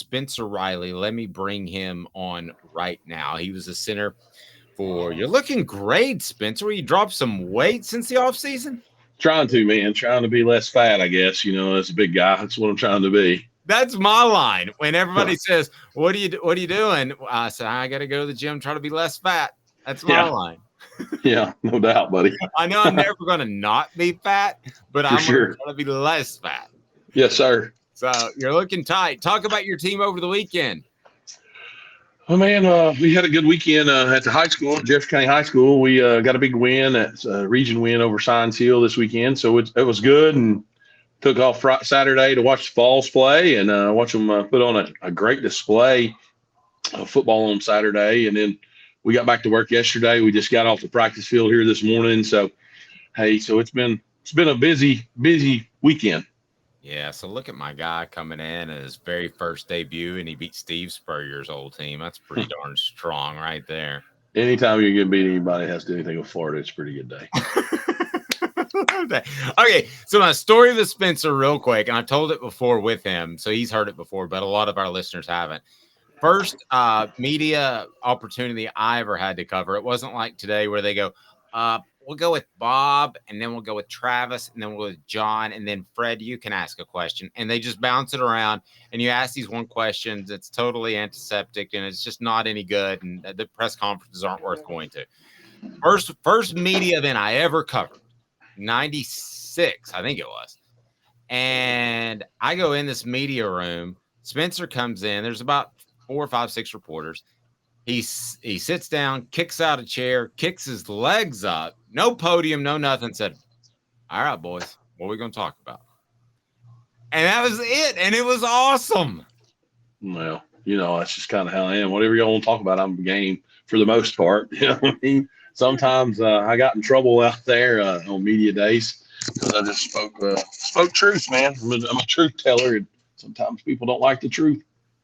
Spencer Riley. Let me bring him on right now. He was a center for – you're looking great, Spencer. You dropped some weight since the offseason? Trying to, man. Trying to be less fat, I guess. As a big guy, that's what I'm trying to be. That's my line. When everybody says, what are you doing? I say, I got to go to the gym, try to be less fat. That's my line. Yeah, no doubt, buddy. I know I'm never going to not be fat, but I'm going to try to be less fat. Yes, sir. So you're looking tight. Talk about your team over the weekend. Oh, man, we had a good weekend at the high school, Jefferson County High School. We got a big win, a region win over Science Hill this weekend. So it was good, and took off Saturday to watch the Vols play and watch them put on a great display of football on Saturday. And then we got back to work yesterday. We just got off the practice field here this morning. So, hey, it's been a busy weekend. Yeah, so look at my guy coming in at his very first debut, and he beat Steve Spurrier's old team. That's pretty darn strong right there. Anytime you can beat anybody that has to do anything with Florida, it's a pretty good day. Okay, so my story with Spencer real quick, and I told it before with him, so he's heard it before, but a lot of our listeners haven't. First media opportunity I ever had to cover. It wasn't like today where they go, we'll go with Bob, and then we'll go with Travis, and then we'll go with John, and then Fred, you can ask a question. And they just bounce it around, and you ask these one questions. It's totally antiseptic, and it's just not any good, and the press conferences aren't worth going to. First media event I ever covered, 96, I think it was. And I go in this media room. Spencer comes in. There's about 4, 5, 6 reporters. He sits down, kicks out a chair, kicks his legs up, no podium, no nothing, said, all right, boys, what are we going to talk about? And that was it, and it was awesome. Well, that's just kind of how I am. Whatever y'all want to talk about, I'm game for the most part. You know what I mean? Sometimes I got in trouble out there on media days because I just spoke truth, man. I'm a truth teller, and sometimes people don't like the truth.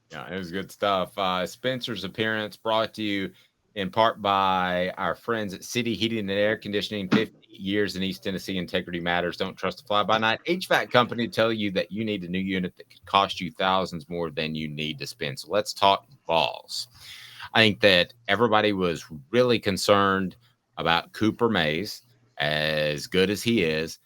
Yeah, it was good stuff. Spencer's appearance brought to you in part by our friends at City Heating and Air Conditioning. 50 years in East Tennessee. Integrity matters. Don't trust a fly-by-night HVAC company to tell you that you need a new unit that could cost you thousands more than you need to spend. So let's talk Vols. I think that everybody was really concerned about Cooper Mays, as good as he is.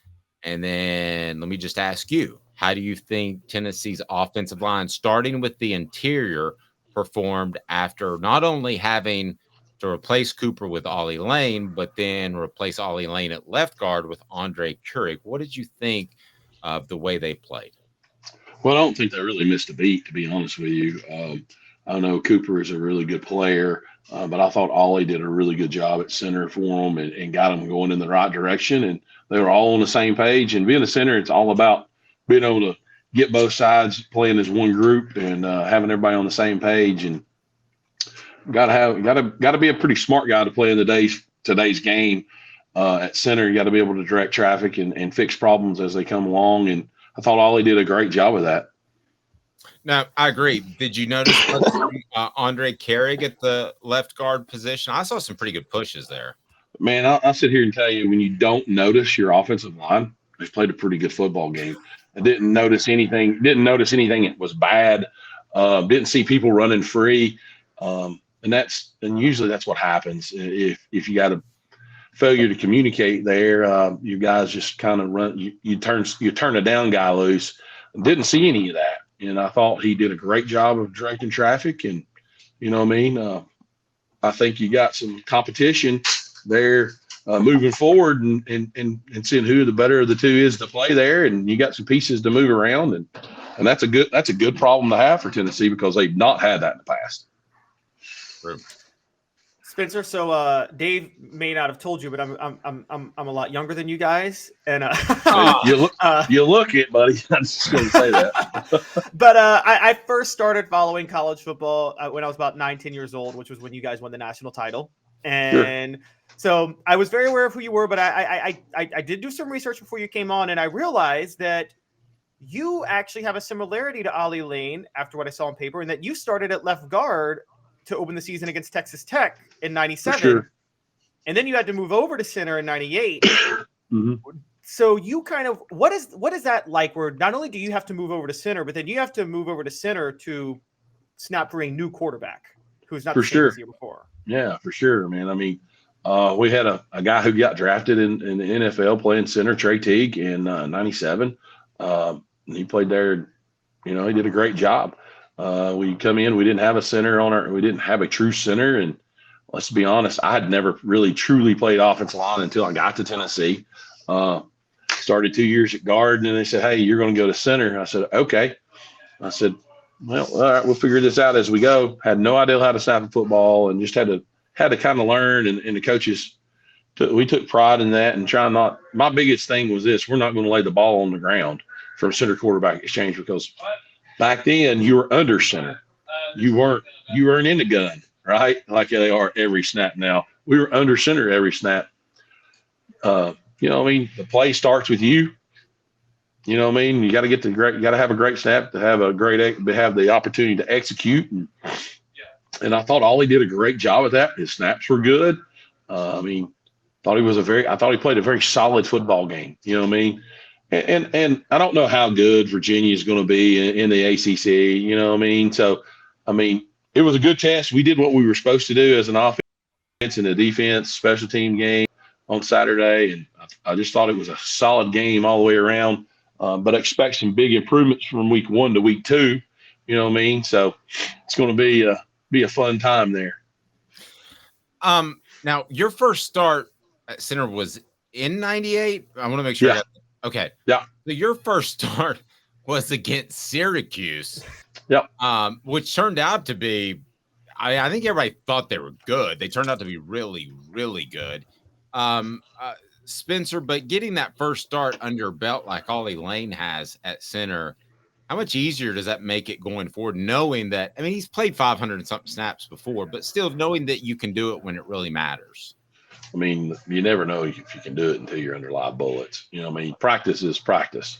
And then let me just ask you, how do you think Tennessee's offensive line, starting with the interior, performed after not only having to replace Cooper with Ollie Lane, but then replace Ollie Lane at left guard with Andre Keurig? What did you think of the way they played? Well, I don't think they really missed a beat, to be honest with you. I know Cooper is a really good player, but I thought Ollie did a really good job at center for them and got them going in the right direction. And they were all on the same page. And being a center, it's all about being able to get both sides playing as one group and having everybody on the same page. And got to be a pretty smart guy to play in today's game at center. You got to be able to direct traffic and fix problems as they come along. And I thought Ollie did a great job of that. No, I agree. Did you notice Andre Keurig at the left guard position? I saw some pretty good pushes there. Man, I'll sit here and tell you, when you don't notice your offensive line, they've played a pretty good football game. I didn't notice anything that was bad. Didn't see people running free. And usually that's what happens. If you got a failure to communicate there, you guys just kind of run, you turn a down guy loose. Didn't see any of that. And I thought he did a great job of directing traffic. And, you know what I mean? I think you got some competition there moving forward and seeing who the better of the two is to play there. And you got some pieces to move around. And that's a good problem to have for Tennessee because they've not had that in the past. True. Spencer, so Dave may not have told you, but I'm a lot younger than you guys, and you look it, buddy. I'm just going to say that. But I first started following college football when I was about 9-10 years old, which was when you guys won the national title, and so I was very aware of who you were. But I did do some research before you came on, and I realized that you actually have a similarity to Ollie Lane after what I saw on paper, and that you started at left guard to open the season against Texas Tech in 97. Sure. And then you had to move over to center in 98. Mm-hmm. So you kind of, what is that like where not only do you have to move over to center, but then you have to move over to center to snap for a new quarterback who's not For the same sure. as the year before. Yeah, for sure, man. I mean, we had a guy who got drafted in the NFL playing center, Trey Teague, in '97. He played there. He did a great job. We come in, we didn't have a center we didn't have a true center. And let's be honest, I had never really truly played offensive line until I got to Tennessee. Started 2 years at guard, and they said, "Hey, you're going to go to center." I said, "Okay." I said, "Well, all right, we'll figure this out as we go." Had no idea how to snap a football, and just had to kind of learn. And the coaches, we took pride in that and trying not. My biggest thing was this: we're not going to lay the ball on the ground for a center quarterback exchange, because back then you were under center, you weren't in the gun, right? Like they are every snap now. We were under center every snap. The play starts with you. You know what I mean? You got to you got to have a great snap to have the opportunity to execute. And I thought Ollie did a great job at that. His snaps were good. I thought he played a very solid football game. You know what I mean? And I don't know how good Virginia is going to be in the ACC. You know what I mean? So, it was a good test. We did what we were supposed to do as an offense and a defense special team game on Saturday. And I just thought it was a solid game all the way around. But I expect some big improvements from week 1 to week 2. You know what I mean? So it's going to be a fun time there. Now your first start at center was in '98. I want to make sure. Yeah. Okay. Yeah. So your first start was against Syracuse. Yep. Which turned out to be, I think everybody thought they were good. They turned out to be really, really good. Spencer, but getting that first start under your belt like Ollie Lane has at center, how much easier does that make it going forward, knowing that, he's played 500 and something snaps before, but still knowing that you can do it when it really matters? You never know if you can do it until you're under live bullets. Practice is practice,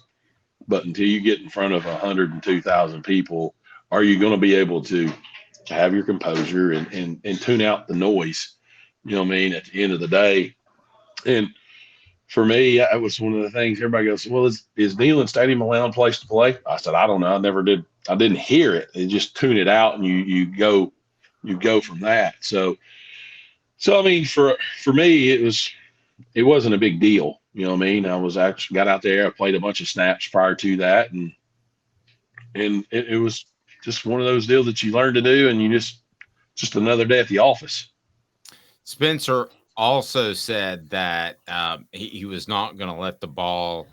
but until you get in front of 102,000 people, are you going to be able to have your composure and tune out the noise? At the end of the day. And for me, that was one of the things everybody goes, "Well, is Neyland Stadium a loud place to play?" I said, "I don't know. I never did. I didn't hear it. And just tune it out, and you go from that." So for me, it wasn't a big deal. I was actually got out there. I played a bunch of snaps prior to that, and it was just one of those deals that you learn to do, and you just another day at the office. Spencer also said that he was not going to let the ball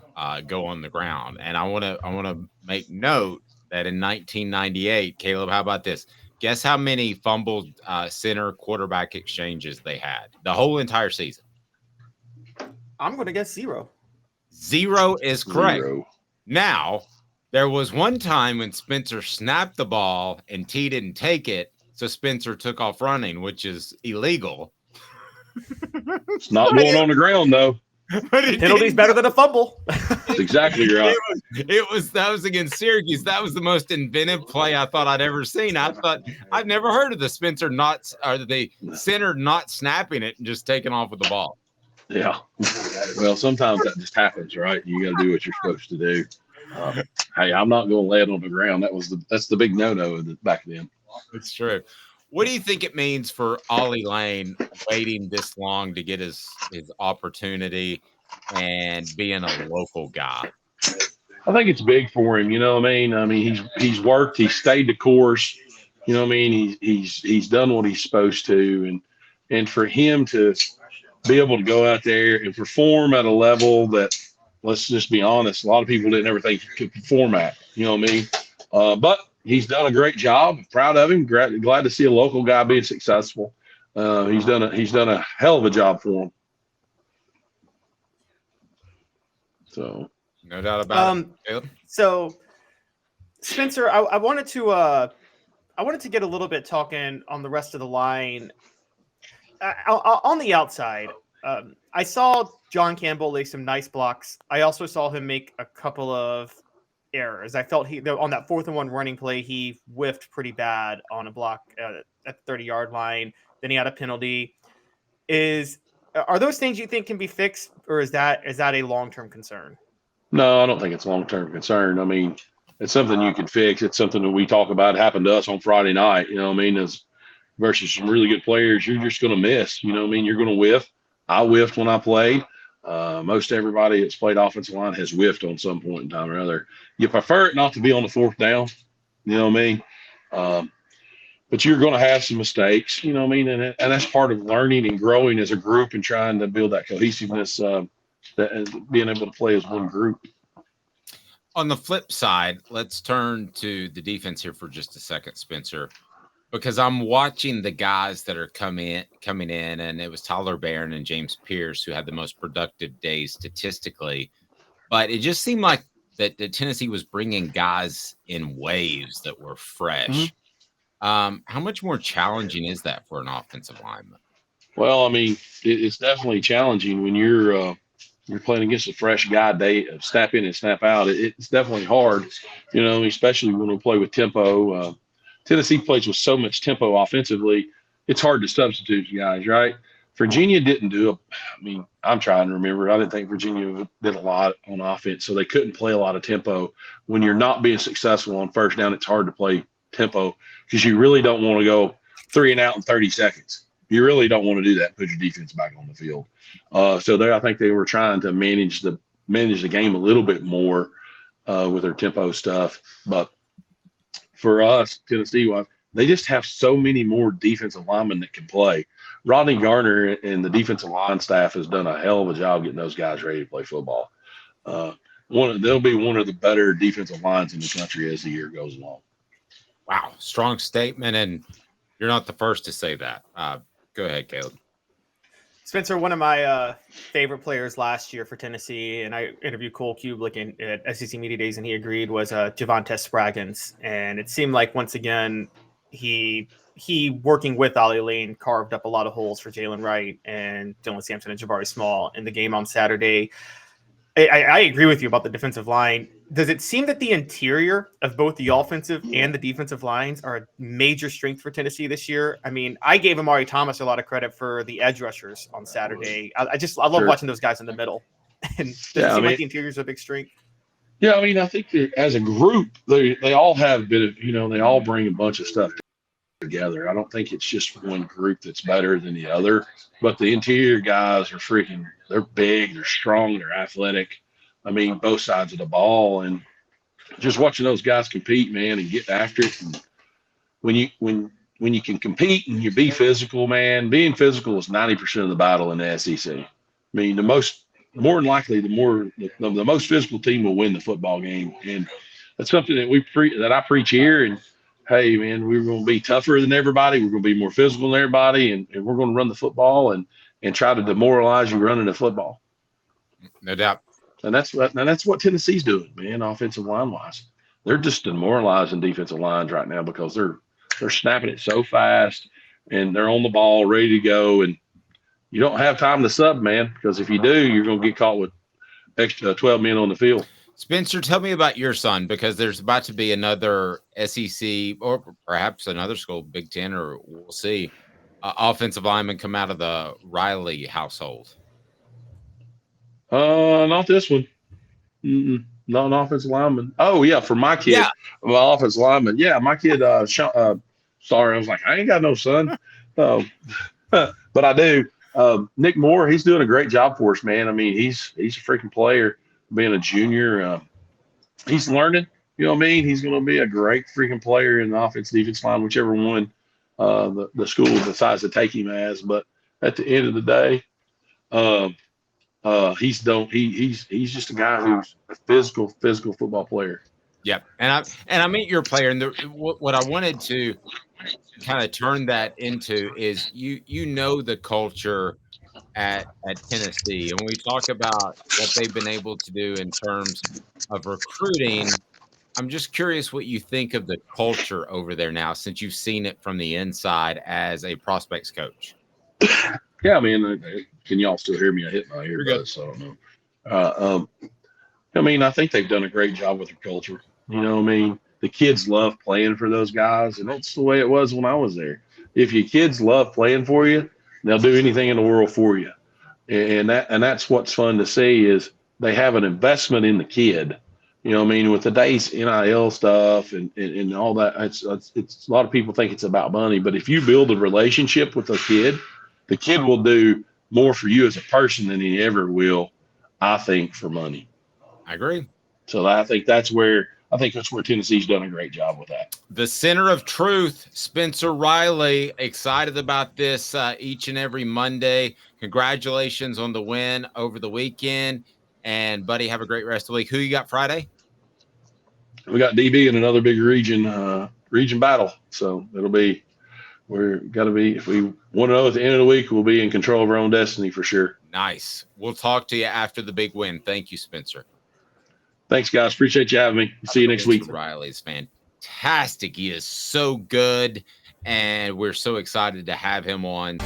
go on the ground, and I want to make note that in 1998, Caleb, how about this? Guess how many fumbled center quarterback exchanges they had the whole entire season? I'm going to guess 0. 0 is correct. 0. Now, there was one time when Spencer snapped the ball and T didn't take it, so Spencer took off running, which is illegal. It's not going on the ground, though. Penalty's better than a fumble. That's exactly right. That was against Syracuse. That was the most inventive play I thought I'd ever seen. I've never heard of the Spencer the center not snapping it and just taking off with the ball. Yeah. Well, sometimes that just happens, right? You got to do what you're supposed to do. Hey, I'm not going to lay it on the ground. That's the big no-no back then. It's true. What do you think it means for Ollie Lane waiting this long to get his opportunity and being a local guy? I think it's big for him. You know what I mean? He's worked. He's stayed the course. You know what I mean? He's done what he's supposed to, and for him to be able to go out there and perform at a level that, let's just be honest, a lot of people didn't ever think he could perform at. You know what I mean? But he's done a great job. Proud of him. Glad to see a local guy being successful. He's done a hell of a job for him. So no doubt about it. So Spencer, I wanted to get a little bit talking on the rest of the line. On the outside, I saw John Campbell lay some nice blocks. I also saw him make a couple of errors. I felt on that 4th and 1 running play, he whiffed pretty bad on a block at the 30-yard line. Then he had a penalty. Are those things you think can be fixed, or is that a long-term concern? No, I don't think it's a long-term concern. I mean, It's something you can fix. It's something that we talk about. It happened to us on Friday night. You know what I mean? As versus some really good players, you're just going to miss. You know what I mean? You're going to whiff. I whiffed when I played. Most everybody that's played offensive line has whiffed on some point in time or other. You prefer it not to be on the fourth down. You know what I mean? But you're going to have some mistakes. You know what I mean? And that's part of learning and growing as a group and trying to build that cohesiveness, that being able to play as one group. On the flip side, let's turn to the defense here for just a second, Spencer, because I'm watching the guys that are coming in, and it was Tyler Barron and James Pierce who had the most productive days statistically. But it just seemed like that Tennessee was bringing guys in waves that were fresh. How much more challenging is that for an offensive lineman? Well, I mean, it's definitely challenging when you're playing against a fresh guy day of snap in and snap out. It's definitely hard, you know, especially when we play with tempo. Tennessee plays with so much tempo offensively, it's hard to substitute guys, right? Virginia didn't do I mean, I'm trying to remember. I didn't think Virginia did a lot on offense, so they couldn't play a lot of tempo. When you're not being successful on first down, it's hard to play tempo because you really don't want to go 3 and out in 30 seconds. You really don't want to do that. Put your defense back on the field. So there, I think they were trying to manage the game a little bit more with their tempo stuff. But for us, Tennessee, they just have so many more defensive linemen that can play. Rodney Garner and the defensive line staff has done a hell of a job getting those guys ready to play football. They'll be one of the better defensive lines in the country as the year goes along. Wow, strong statement, and you're not the first to say that. Go ahead, Caleb. Spencer, one of my favorite players last year for Tennessee, and I interviewed Cole Kubelik at SEC Media Days, and he agreed, was Javonte Spraggins. And it seemed like, once again, he working with Ollie Lane carved up a lot of holes for Jalen Wright and Dylan Sampson and Jabari Small in the game on Saturday. I agree with you about the defensive line. Does it seem that the interior of both the offensive and the defensive lines are a major strength for Tennessee this year? I mean, I gave Amari Thomas a lot of credit for the edge rushers on Saturday. I love watching those guys in the middle. And does it seem like the interior is a big strength? Yeah, I mean, I think that as a group, they all have a bit of, they all bring a bunch of stuff together. I don't think it's just one group that's better than the other, but the interior guys are they're big, they're strong, they're athletic. I mean, both sides of the ball, and just watching those guys compete, man, and get after it. And when you can compete and you be physical, man, being physical is 90% of the battle in the SEC. I mean, more than likely, the most physical team will win the football game, and that's something that I preach here. And hey, man, we're going to be tougher than everybody. We're going to be more physical than everybody, and we're going to run the football and try to demoralize you running the football. No doubt. And that's what Tennessee's doing, man, offensive line-wise. They're just demoralizing defensive lines right now because they're snapping it so fast, and they're on the ball, ready to go, and you don't have time to sub, man, because if you do, you're going to get caught with extra 12 men on the field. Spencer, tell me about your son, because there's about to be another SEC or perhaps another school, Big Ten, or we'll see, offensive lineman come out of the Riley household. Not this one. Not an offensive lineman. Oh, yeah, for my kid, my offensive lineman. Yeah, my kid, sorry, I was like, I ain't got no son. But I do. Nick Moore, he's doing a great job for us, man. I mean, he's a freaking player. Being a junior, he's learning. You know what I mean? He's going to be a great freaking player in the offense, defense line, whichever one the school decides to take him as. But at the end of the day, he's just a guy who's a physical football player. Yep, and I meet your player, and what I wanted to kind of turn that into is you know the culture at Tennessee, and when we talk about what they've been able to do in terms of recruiting, I'm just curious what you think of the culture over there now, since you've seen it from the inside as a prospects coach. Yeah, I mean, can y'all still hear me? I hit my earbuds, so I don't know. I mean, I think they've done a great job with their culture. You know what I mean? The kids love playing for those guys, and that's the way it was when I was there. If your kids love playing for you, they'll do anything in the world for you. And that's what's fun to see is they have an investment in the kid. You know what I mean? With today's NIL stuff and all that, it's a lot of people think it's about money. But if you build a relationship with a kid, the kid will do more for you as a person than he ever will, I think, for money. I agree. So I think that's where Tennessee's done a great job with that. The center of truth, Spencer Riley, excited about this each and every Monday. Congratulations on the win over the weekend. And, buddy, have a great rest of the week. Who you got Friday? We got DB in another big region battle. So we're got to be, if we want to know at the end of the week, we'll be in control of our own destiny for sure. Nice. We'll talk to you after the big win. Thank you, Spencer. Thanks, guys. Appreciate you having me. See you next week. Riley's fantastic. He is so good, and we're so excited to have him on.